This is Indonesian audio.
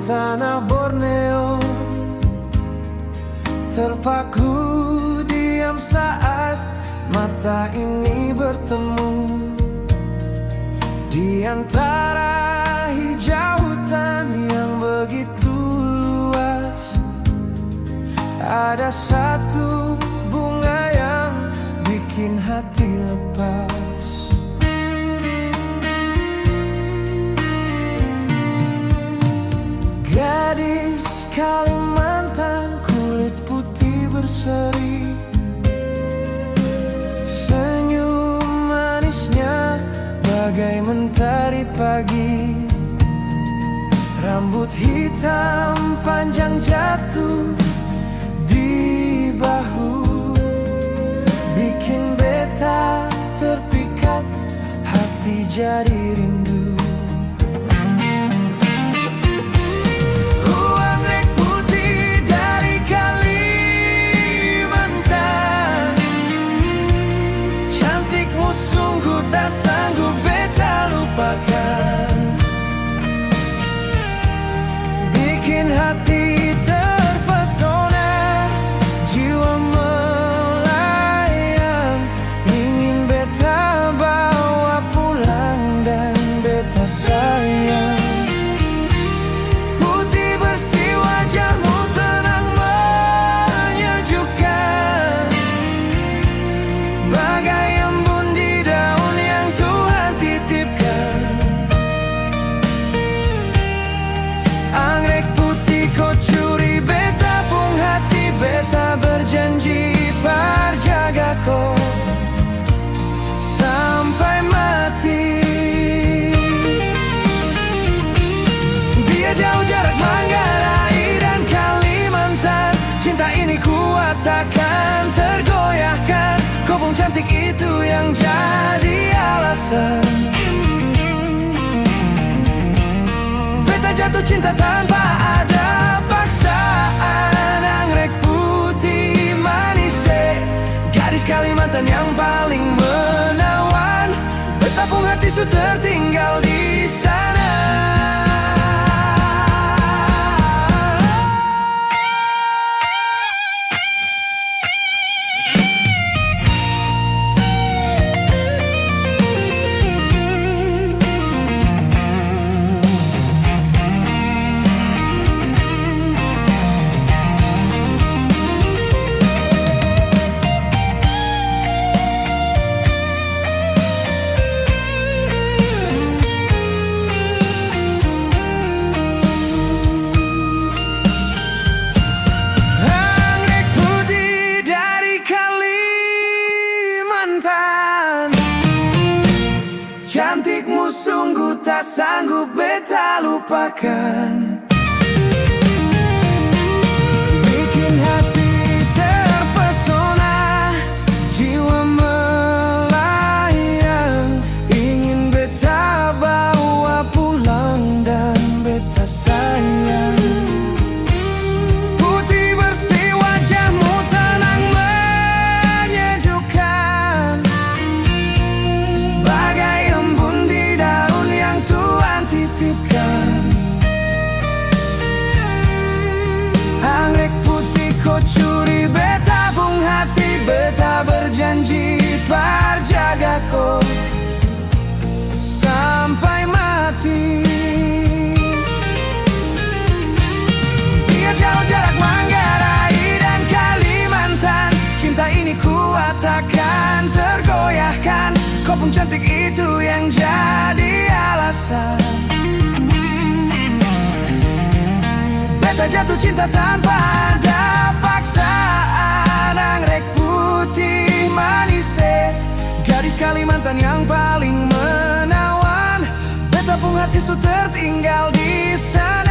tanah Borneo, terpaku diam saat mata ini bertemu. Di antara hijau hutan yang begitu luas, ada satu bunga yang bikin hati lepas. Gadis Kalimantan, kulit putih berseri, senyum manisnya bagai mentari pagi. Rambut hitam panjang jatuh di bahu, bikin beta terpikat, hati jadi rindu. Anggrek putih dari Kalimantan, cantikmu sungguh tak sanggup beta lupakan. Bikin hati terpesona, jiwa melayang, ingin beta bawa pulang dan beta sayang. Putih bersih wajahmu tenang menyejukkan, bagai embun di daun yang Tuhan titipkan. Anggrek putih kau curi beta pung hati, beta berjanji par jaga kau sampai mati. Biar jauh jarak Manggarai dan Kalimantan, cinta ini kuat takkan tergoyahkan. Kau pun cantik itu yang jadi alasan beta jatuh cinta tanpa ada paksaan. Anggrek putih manis, gadis Kalimantan yang paling menawan. Beta pun hati su tertinggal di sana. Cantikmu sungguh tak sanggup beta lupakan. Bikin hati terpesona, jiwa melayang, ingin beta bawa pulang dan beta sayang. Putih bersih wajahmu tenang menyejukkan, bagai embun di daun yang Tuhan titipkan. Anggrek putih kau curi beta pung hati, beta berjanji par jaga kau sampai mati. Biar jauh jarak Manggarai dan Kalimantan, cinta ini kuat takkan tergoyahkan. Kau pun cantik itu yang jadi alasan beta jatuh cinta tanpa ada paksaan. Anggrek putih manis, gadis Kalimantan yang paling menawan. Beta pun hati su tertinggal di sana.